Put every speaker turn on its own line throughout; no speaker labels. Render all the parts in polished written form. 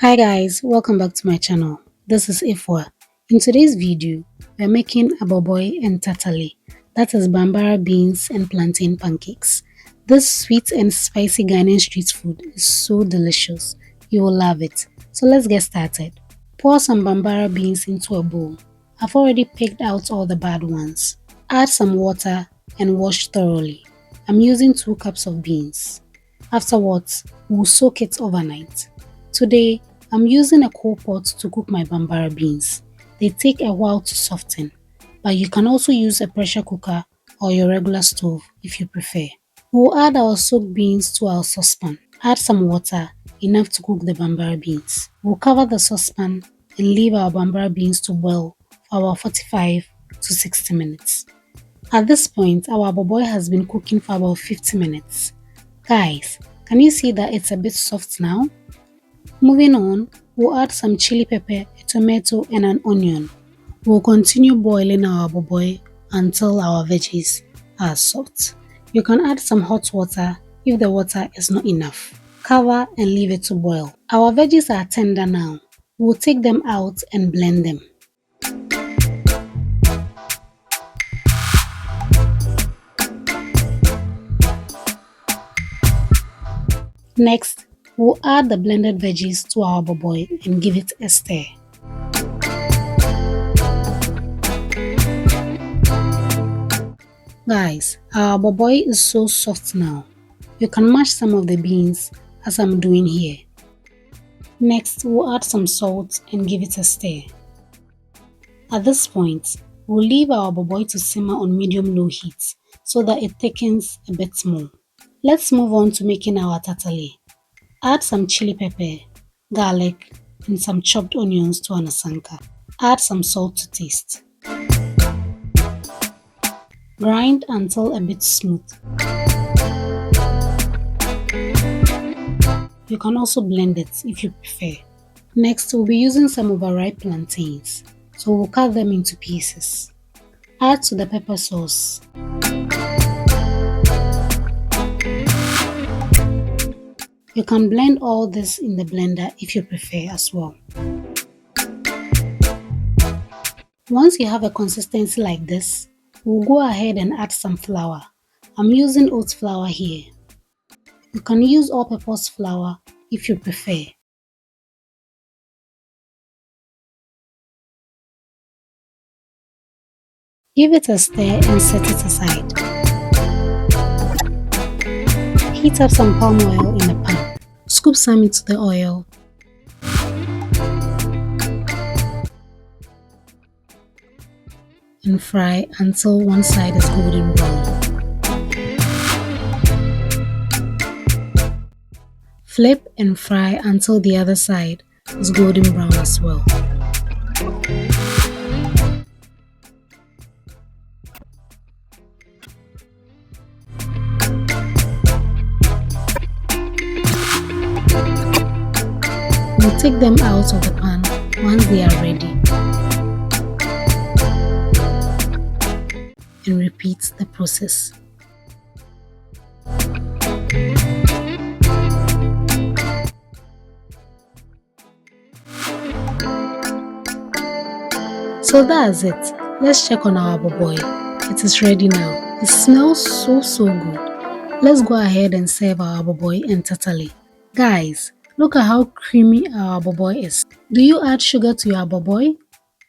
Hi guys, welcome back to my channel. This is Efua. In today's video, we are making Aboboi and Tatale, that is Bambara beans and plantain pancakes. This sweet and spicy Ghanaian street food is so delicious. You will love it. So let's get started. Pour some Bambara beans into a bowl. I've already picked out all the bad ones. Add some water and wash thoroughly. I'm using 2 cups of beans. Afterwards, we'll soak it overnight. Today, I'm using a coal pot to cook my Bambara beans. They take a while to soften, but you can also use a pressure cooker or your regular stove if you prefer. We'll add our soaked beans to our saucepan. Add some water, enough to cook the Bambara beans. We'll cover the saucepan and leave our Bambara beans to boil for about 45 to 60 minutes. At this point, our Aboboi has been cooking for about 50 minutes. Guys, can you see that it's a bit soft now? Moving on, we'll add some chili pepper, a tomato and an onion. We'll continue boiling our Aboboi until our veggies are soft. You can add some hot water if the water is not enough. Cover and leave it to boil. Our veggies are tender now. We'll take them out and blend them. Next, we'll add the blended veggies to our Aboboi and give it a stir. Guys, our Aboboi is so soft now. You can mash some of the beans as I'm doing here. Next, we'll add some salt and give it a stir. At this point, we'll leave our Aboboi to simmer on medium-low heat so that it thickens a bit more. Let's move on to making our Tatale. Add some chili pepper, garlic, and some chopped onions to an asanka. Add some salt to taste. Grind until a bit smooth. You can also blend it if you prefer. Next, we'll be using some overripe plantains, so we'll cut them into pieces. Add to the pepper sauce. You can blend all this in the blender if you prefer as well. Once you have a consistency like this, we'll go ahead and add some flour. I'm using oat flour here. You can use all-purpose flour if you prefer. Give it a stir and set it aside. Heat up some palm oil in a pan. Scoop some into the oil. And fry until one side is golden brown. Flip and fry until the other side is golden brown as well. We'll take them out of the pan once they are ready and repeat the process. So that's it. Let's check on our Aboboi. It is ready now. It smells so good. Let's go ahead and serve our Aboboi and Tatale. Guys, look at how creamy our Aboboi is. Do you add sugar to your Aboboi?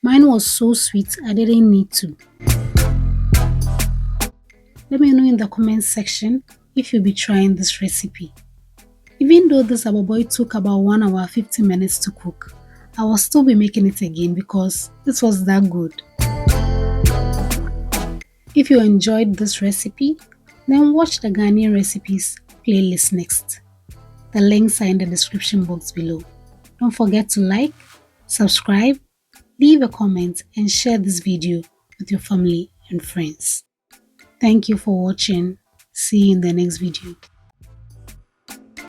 Mine was so sweet I didn't need to. Let me know in the comment section if you'll be trying this recipe. Even though this Aboboi took about 1 hour 50 minutes to cook, I will still be making it again because it was that good. If you enjoyed this recipe, then watch the Ghanaian recipes playlist next. The links are in the description box below. Don't forget to like, subscribe, leave a comment and share this video with your family and friends. Thank you for watching. See you in the next video.